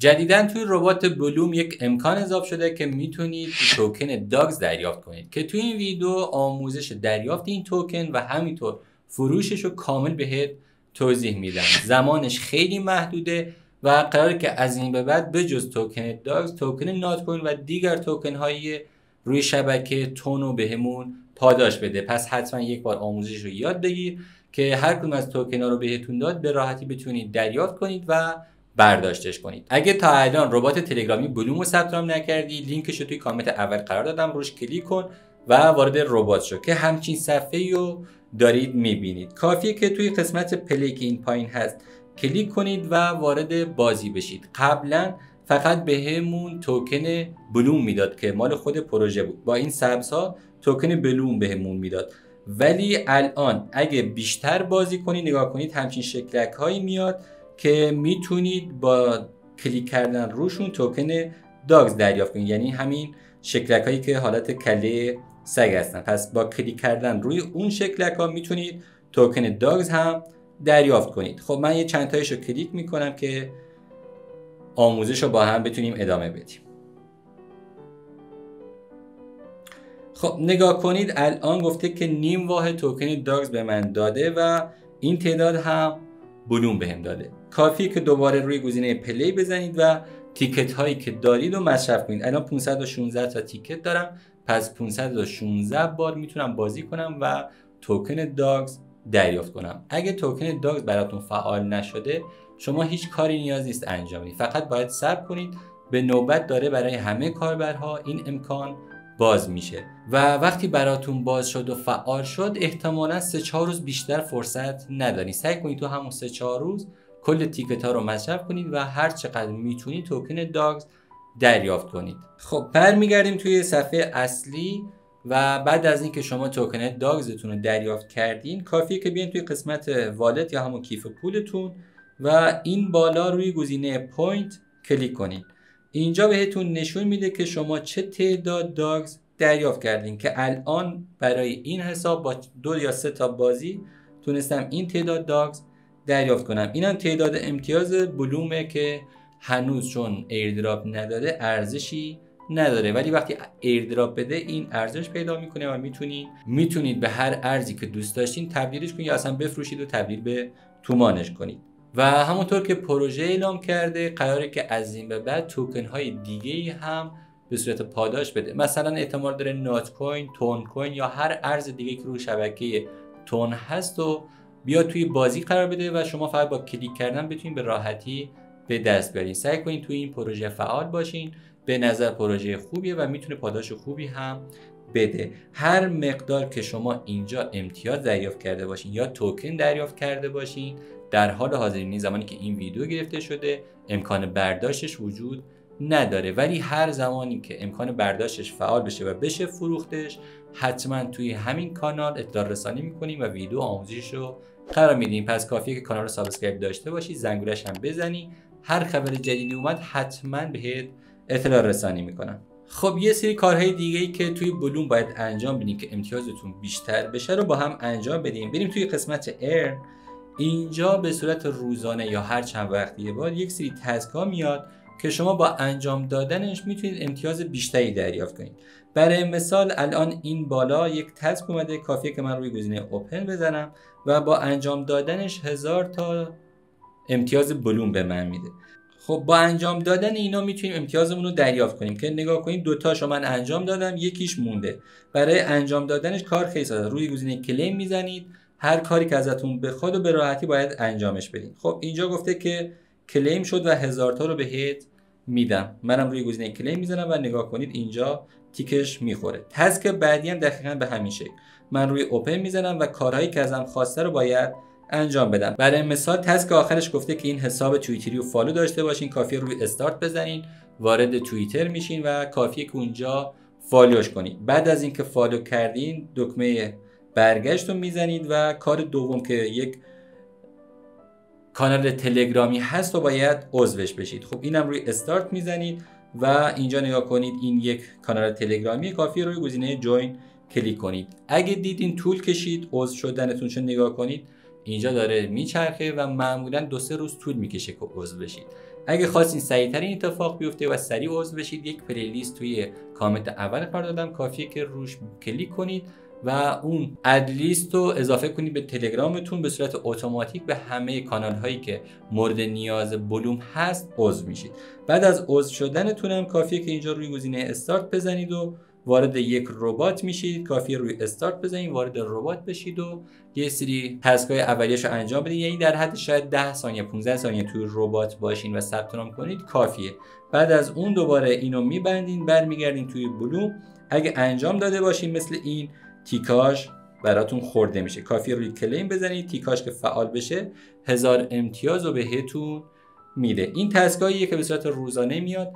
جدیداً توی ربات بلوم یک امکان اضافه شده که میتونید توکن داگز دریافت کنید که توی این ویدیو آموزش دریافت این توکن و همینطور فروشش رو کامل بهت توضیح میدم. زمانش خیلی محدوده و قراره که از این به بعد بجز توکن داگز، توکن نات کوین و دیگر توکن های روی شبکه تون رو بهمون پاداش بده. پس حتما یک بار آموزش رو یاد بگیر که هر کدوم از توکن ها رو بهتون داد به راحتی بتونید دریافت کنید و برداشتش کنید. اگه تا الان ربات تلگرامی بلوم رو ثبت نام نکردی، لینکش رو توی کامنت اول قرار دادم، روش کلیک کن و وارد ربات شو که همچین صفحه‌ای رو دارید میبینید. کافیه که توی قسمت پلی که این پایین هست کلیک کنید و وارد بازی بشید. قبلا فقط بهمون توکن بلوم میداد که مال خود پروژه بود، با این سبزها توکن بلوم بهمون میداد، ولی الان اگه بیشتر بازی کنید نگاه کنید همچین شکلک هایی میاد که میتونید با کلیک کردن روشون توکن داگز دریافت کنید، یعنی همین شکلک هایی که حالت کله سگ هستن. پس با کلیک کردن روی اون شکلک ها میتونید توکن داگز هم دریافت کنید. خب من یه چند تایش رو کلیک میکنم که آموزش رو با هم بتونیم ادامه بدیم. خب نگاه کنید الان گفته که نیم واحد توکن داگز به من داده و این تعداد هم بلوم بهم داده. کافیه که دوباره روی گزینه پلی بزنید و تیکت هایی که دارید رو مصرف کنید. الان 516 تا تیکت دارم، پس 516 بار میتونم بازی کنم و توکن داگز دریافت کنم. اگه توکن داگز براتون فعال نشده شما هیچ کاری نیاز نیست انجام بدید، فقط باید صبر کنید. به نوبت داره برای همه کاربرها این امکان باز میشه و وقتی براتون باز شد و فعال شد احتمالاً 3-4 روز بیشتر فرصت ندارید. سعی کنید تو همون 3-4 روز کل تیکت ها رو مصرف کنید و هر چقدر میتونید توکن داگز دریافت کنید. خب برمیگردیم توی صفحه اصلی و بعد از اینکه شما توکن داگزتون رو دریافت کردین کافیه که بیاین توی قسمت والت یا همون کیف پولتون و این بالا روی گزینه پوینت کلیک کنید. اینجا بهتون نشون میده که شما چه تعداد داگز دریافت کردین که الان برای این حساب با 2 یا 3 تا بازی تونستم این تعداد داگز دریافت کنم. اینم تعداد امتیاز بلومه که هنوز چون ایردراپ نداده ارزشی نداره، ولی وقتی ایردراپ بده این ارزش پیدا میکنه و میتونید به هر ارزی که دوست داشتین تبدیلش کنید یا اصلا بفروشید و تبدیل به تومانش کنید. و همونطور که پروژه اعلام کرده قراره که از این به بعد توکن های دیگه هم به صورت پاداش بده. مثلا احتمال داره نات کوین، تون کوین یا هر ارز دیگه که روی شبکه تون هست و بیاد توی بازی قرار بده و شما فقط با کلیک کردن بتونید به راحتی به دست بیارین. سعی کنین توی این پروژه فعال باشین، به نظر پروژه خوبیه و میتونه پاداش خوبی هم بده. هر مقدار که شما اینجا امتیاز دریافت کرده باشین یا توکن دریافت کرده باشین در حال حاضر زمانی که این ویدیو گرفته شده امکان برداشتش وجود نداره، ولی هر زمانی که امکان برداشتش فعال بشه و بشه فروختش حتما توی همین کانال اطلاع رسانی میکنیم و ویدیو آموزشش رو قرار میدیم. پس کافیه که کانال رو سابسکرایب داشته باشی، زنگولش هم بزنی، هر خبر جدیدی اومد حتما بهت اطلاع رسانی میکنم. خب یه سری کارهای دیگه‌ای که توی بلوم باید انجام بدین که امتیازتون بیشتر بشه رو با هم انجام بدیم. بریم توی قسمت ارن. اینجا به صورت روزانه یا هر چند وقت یه بار یک سری تسک‌ها میاد که شما با انجام دادنش میتونید امتیاز بیشتری دریافت کنید. برای مثال الان این بالا یک تسک اومده، کافیه که من روی گزینه اوپن بزنم و با انجام دادنش 1000 تا امتیاز بلوم به من میده. خب با انجام دادن اینا میتونیم امتیازمون رو دریافت کنیم که نگاه کنید 2 تاشو من انجام دادم، یکیش مونده. برای انجام دادنش کار خیلی ساده، روی گزینه کلیم میزنید، هر کاری که ازتون بخواد و به راحتی باید انجامش بدین. خب اینجا گفته که کلیم شد و 1000 تا رو بهت میدم. منم روی گزینه کلیم میزنم و نگاه کنید اینجا تیکش میخوره. تسک بعدی هم دقیقاً به همین شکل، من روی اوپن میزنم و کارهایی که ازم خواسته رو باید انجام بدم. برای مثال تسک آخرش گفته که این حساب توییتری رو فالو داشته باشین، کافیه روی استارت بزنین، وارد توییتر میشین و کافیه که اونجا فالوش کنید. بعد از اینکه فالو کردین دکمه برگشت رو میزنید و کار دوم که یک کانال تلگرامی هست و باید عضوش بشید. خب اینم روی استارت میزنید و اینجا نگاه کنید این یک کانال تلگرامی، کافیه روی گزینه جوین کلیک کنید. اگه دیدین طول کشید عضو شدنتون رو نگاه کنید اینجا داره میچرخه و معمولا 2-3 روز طول میکشه که عضو بشید. اگه خواستین سریعتر این اتفاق بیفته و سریع عضو بشید، یک پلیلیست توی کامنت اول قرار دادم، کافیه که روش کلیک کنید و اون ادلیست رو اضافه کنید به تلگرامتون، به صورت اتوماتیک به همه کانال هایی که مورد نیاز بلوم هست عضو میشید. بعد از عضو شدنتون هم کافیه که اینجا روی گزینه استارت بزنید و وارد یک ربات میشید. کافیه روی استارت بزنید، وارد ربات بشید و یه سری تسکای اولیه‌شو انجام بدید، یعنی در حد شاید 10 ثانیه 15 ثانیه توی ربات باشین و ثبت نام کنید کافیه. بعد از اون دوباره اینو میبندین، برمیگردین توی بلوم. اگه انجام داده باشین مثل این، تیکاژ براتون خورده میشه. کافیه روی کلیم بزنید، تیکاژ که فعال بشه 1000 امتیاز رو بهتون میده. این تسکاییه که به صورت روزانه میاد.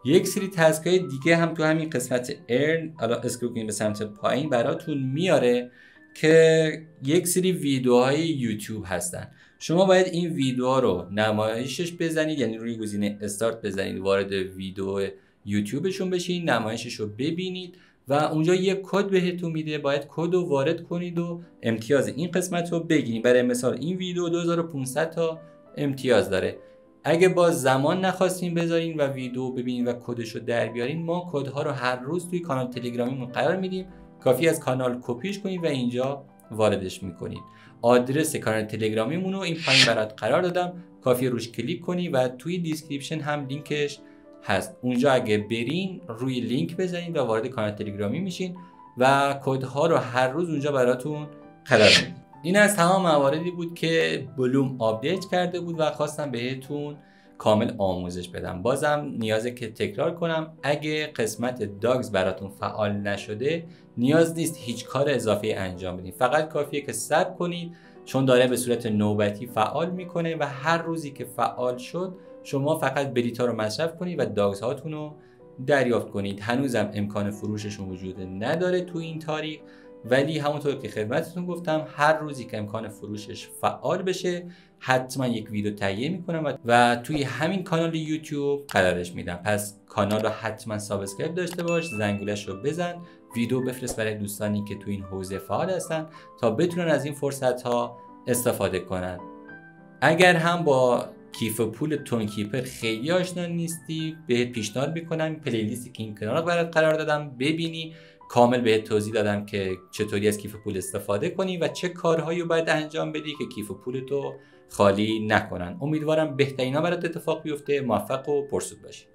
یک سری تسکای دیگه هم تو همین قسمت ارن، حالا اسکرول کنید به سمت پایین، براتون میاره که یک سری ویدیوهای یوتیوب هستن. شما باید این ویدیوها رو نمایشش بزنید، یعنی روی گزینه استارت بزنید، وارد ویدیو یوتیوبشون بشین، نمایشش رو ببینید و اونجا یک کد بهتون میده، باید کد رو وارد کنید و امتیاز این قسمت رو بگیرید. برای مثال این ویدیو 2500 تا امتیاز داره. اگه با زمان نخواستین بذارین و ویدیو ببینین و کدش رو در بیارین، ما کدها رو هر روز توی کانال تلگرامیمون قرار میدیم. کافی از کانال کپیش کنید و اینجا واردش میکنید. آدرس کانال تلگرامیمون رو این پایین برات قرار دادم، کافی روش کلیک کنی و توی دیسکریپشن هم لینکش هست. اونجا اگه برین روی لینک بزنید و وارد کانال تلگرامی میشین و کدها رو هر روز اونجا براتون قرار میدیم. این از تمام مواردی بود که بلوم آپدیت کرده بود و خواستم بهتون کامل آموزش بدم. بازم نیازه که تکرار کنم، اگه قسمت داگز براتون فعال نشده نیاز نیست هیچ کار اضافه انجام بدین، فقط کافیه که صبر کنید، چون داره به صورت نوبتی فعال میکنه و هر روزی که فعال شد شما فقط بلیط‌ها رو مصرف کنید و داگز هاتون رو دریافت کنید. هنوزم امکان فروششون وجود نداره تو این تاریخ، ولی همونطور که خدمتتون گفتم هر روزی که امکان فروشش فعال بشه حتما یک ویدیو تهیه میکنم و توی همین کانال یوتیوب قرارش میدم. پس کانال رو حتما سابسکرایب داشته باش، زنگولش رو بزن، ویدیو بفرست برای دوستانی که توی این حوزه فعال هستن تا بتونن از این فرصت ها استفاده کنن. اگر هم با کیف پول تون کیپر خیلی آشنا نیستی، بهت پیشنهاد میکنم پلیلیستی که این کنار برات قرار دادم ببینی. کامل بهت توضیح دادم که چطوری از کیف پول استفاده کنی و چه کارهایی رو باید انجام بدی که کیف پولتو خالی نکنن. امیدوارم بهترینا برات اتفاق بیفته. موفق و پرسود باشی.